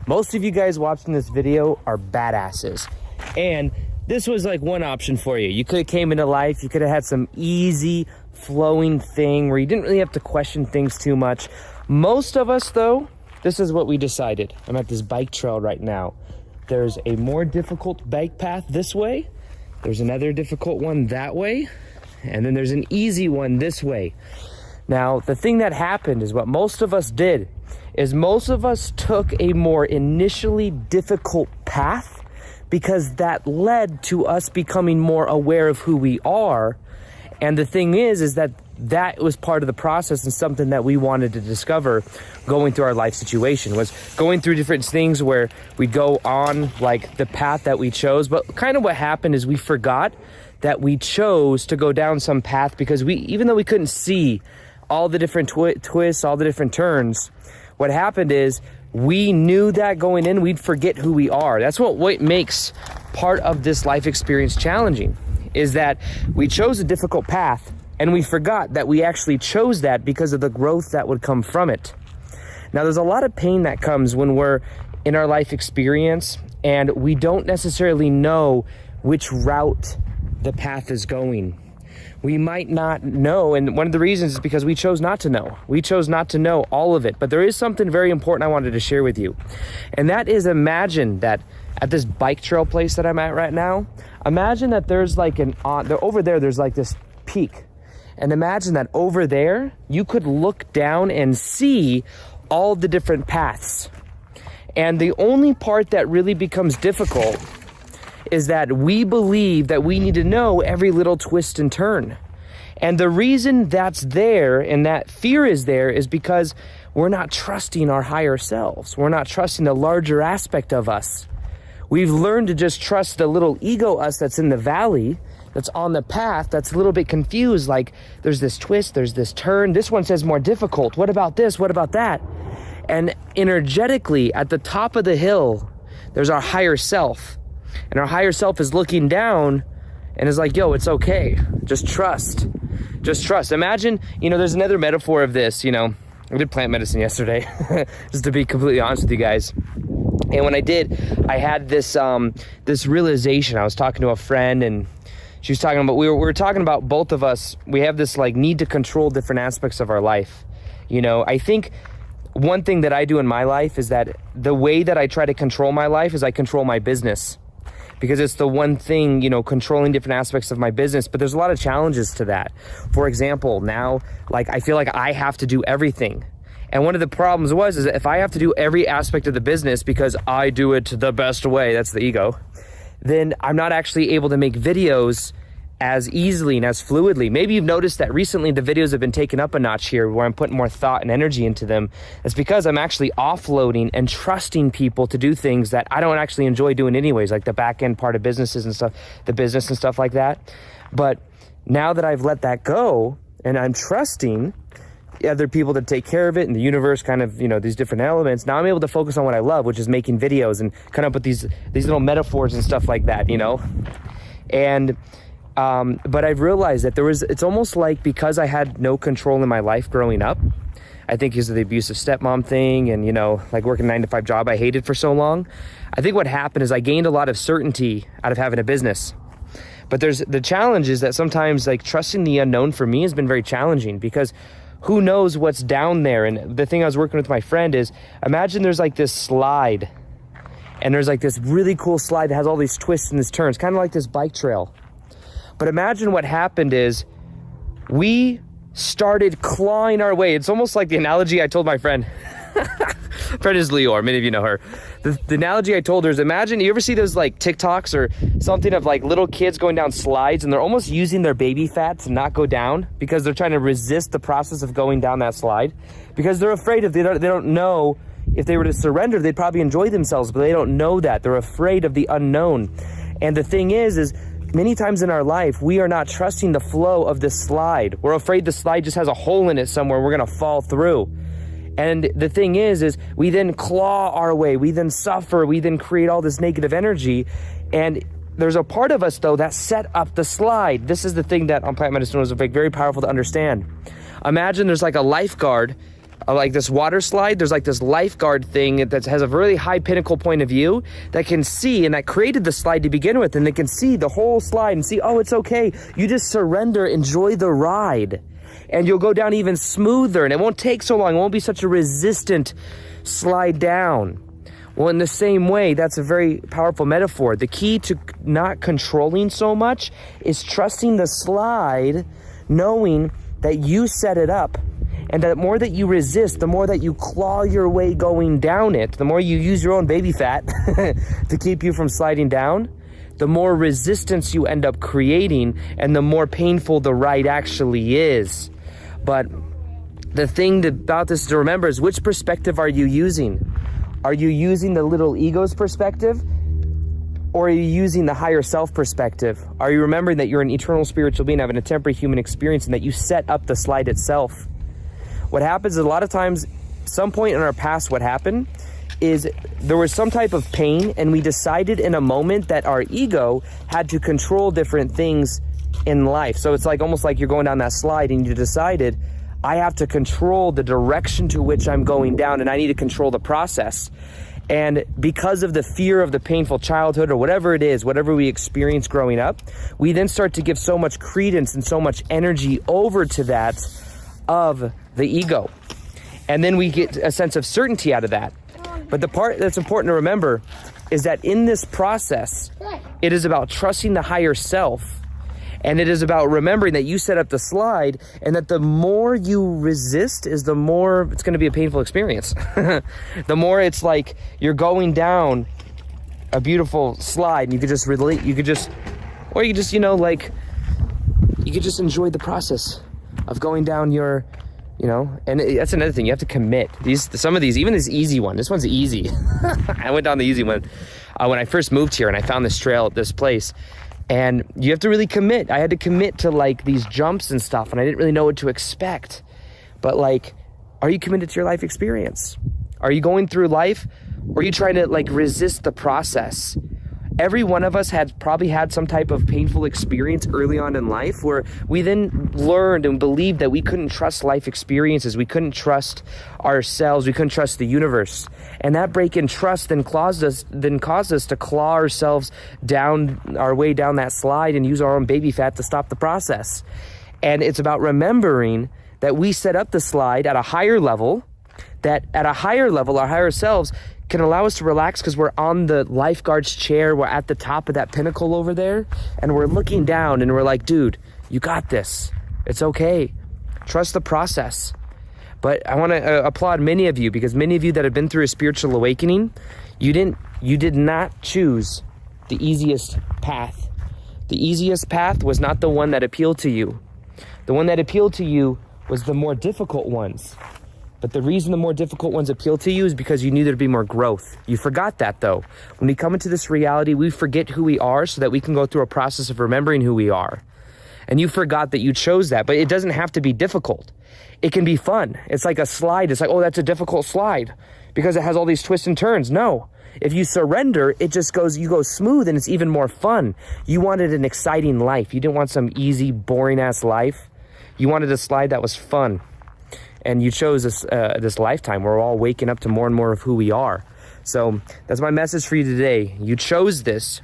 Most of you guys watching this video are badasses. And this was like one option for you. You could have came into life, you could have had some easy flowing thing where you didn't really have to question things too much. Most of us though, this is what we decided. I'm at this bike trail right now. There's a more difficult bike path this way. There's another difficult one that way. And then there's an easy one this way. Now, the thing that happened is what most of us did is most of us took a more initially difficult path because that led to us becoming more aware of who we are. And the thing is that was part of the process and something that we wanted to discover going through our life situation, was going through different things where we go on like the path that we chose. But kind of what happened is we forgot that we chose to go down some path because even though we couldn't see all the different twists, all the different turns, what happened is we knew that going in, we'd forget who we are. That's what makes part of this life experience challenging, is that we chose a difficult path and we forgot that we actually chose that because of the growth that would come from it. Now, there's a lot of pain that comes when we're in our life experience and we don't necessarily know which route the path is going. We might not know, and one of the reasons is because we chose not to know. We chose not to know all of it, but there is something very important I wanted to share with you. And that is, imagine that at this bike trail place that I'm at right now, imagine that there's like over there's like this peak. And imagine that over there, you could look down and see all the different paths. And the only part that really becomes difficult is that we believe that we need to know every little twist and turn. And the reason that's there and that fear is there is because we're not trusting our higher selves. We're not trusting the larger aspect of us. We've learned to just trust the little ego us that's in the valley, that's on the path, that's a little bit confused. Like, there's this twist, there's this turn. This one says more difficult. What about this? What about that? And energetically, at the top of the hill, there's our higher self. And our higher self is looking down and is like, yo, it's okay. Just trust. Just trust. Imagine, there's another metaphor of this, I did plant medicine yesterday, just to be completely honest with you guys. And when I did, I had this realization. I was talking to a friend and she was talking about, we were talking about both of us, we have this like need to control different aspects of our life. I think one thing that I do in my life is that the way that I try to control my life is I control my business. Because it's the one thing, controlling different aspects of my business, but there's a lot of challenges to that. For example, now, I feel like I have to do everything. And one of the problems is that if I have to do every aspect of the business because I do it the best way, that's the ego, then I'm not actually able to make videos as easily and as fluidly. Maybe you've noticed that recently the videos have been taken up a notch here where I'm putting more thought and energy into them. It's because I'm actually offloading and trusting people to do things that I don't actually enjoy doing anyways, like the back end part of businesses and stuff, the business and stuff like that. But now that I've let that go and I'm trusting other people to take care of it and the universe kind of, these different elements, now I'm able to focus on what I love, which is making videos and come up with these little metaphors and stuff like that, And but I've realized that it's almost like because I had no control in my life growing up, I think because of the abusive stepmom thing and, working a 9-to-5 job I hated for so long, I think what happened is I gained a lot of certainty out of having a business. But there's the challenge is that sometimes trusting the unknown for me has been very challenging because who knows what's down there. And the thing I was working with my friend is, imagine there's this slide and there's this really cool slide that has all these twists and these turns, kind of like this bike trail. But imagine what happened is we started clawing our way. It's almost like the analogy I told my friend. Friend is Leor, many of you know her. The analogy I told her is, imagine, you ever see those TikToks or something of little kids going down slides and they're almost using their baby fat to not go down because they're trying to resist the process of going down that slide because they're afraid they don't know if they were to surrender, they'd probably enjoy themselves, but they don't know that. They're afraid of the unknown. And the thing is many times in our life, we are not trusting the flow of the slide. We're afraid the slide just has a hole in it somewhere. We're going to fall through. And the thing is we then claw our way. We then suffer. We then create all this negative energy. And there's a part of us, though, that set up the slide. This is the thing that on plant medicine is very powerful to understand. Imagine there's a lifeguard like this water slide, there's like this lifeguard thing that has a really high pinnacle point of view that can see, and that created the slide to begin with, and they can see the whole slide and see, oh, it's okay. You just surrender, enjoy the ride, and you'll go down even smoother, and it won't take so long. It won't be such a resistant slide down. Well, in the same way, that's a very powerful metaphor. The key to not controlling so much is trusting the slide, knowing that you set it up. And the more that you resist, the more that you claw your way going down it, the more you use your own baby fat to keep you from sliding down, the more resistance you end up creating and the more painful the ride actually is. But the thing about this to remember is, which perspective are you using? Are you using the little ego's perspective, or are you using the higher self perspective? Are you remembering that you're an eternal spiritual being having a temporary human experience and that you set up the slide itself? What happens is, a lot of times, some point in our past, what happened is there was some type of pain, and we decided in a moment that our ego had to control different things in life. So it's like almost like you're going down that slide and you decided, I have to control the direction to which I'm going down, and I need to control the process. And because of the fear of the painful childhood or whatever it is, whatever we experience growing up, we then start to give so much credence and so much energy over to that of the ego. And then we get a sense of certainty out of that. But the part that's important to remember is that in this process, it is about trusting the higher self. And it is about remembering that you set up the slide, and that the more you resist is the more it's going to be a painful experience. The more it's like you're going down a beautiful slide, and you could just relate, you could just enjoy the process of going down your, and that's another thing. You have to commit. Some of these, even this easy one, this one's easy. I went down the easy one when I first moved here, and I found this trail at this place. And you have to really commit. I had to commit to like these jumps and stuff, and I didn't really know what to expect. But like, are you committed to your life experience? Are you going through life, or are you trying to like resist the process? Every one of us had probably had some type of painful experience early on in life where we then learned and believed that we couldn't trust life experiences. We couldn't trust ourselves. We couldn't trust the universe. And that break in trust then caused us to claw ourselves down our way down that slide and use our own baby fat to stop the process. And it's about remembering that we set up the slide at a higher level, that at a higher level, our higher selves can allow us to relax because we're on the lifeguard's chair. We're at the top of that pinnacle over there, and we're looking down, and we're like, dude, you got this. It's okay. Trust the process. But I want to applaud many of you, because many of you that have been through a spiritual awakening, you did not choose the easiest path. The easiest path was not the one that appealed to you. The one that appealed to you was the more difficult ones. But the reason the more difficult ones appeal to you is because you knew there'd be more growth. You forgot that, though. When we come into this reality, we forget who we are so that we can go through a process of remembering who we are. And you forgot that you chose that, but it doesn't have to be difficult. It can be fun. It's like a slide. It's like, oh, that's a difficult slide because it has all these twists and turns. No. If you surrender, you go smooth, and it's even more fun. You wanted an exciting life. You didn't want some easy, boring-ass life. You wanted a slide that was fun. And you chose this lifetime where we're all waking up to more and more of who we are. So that's my message for you today. You chose this.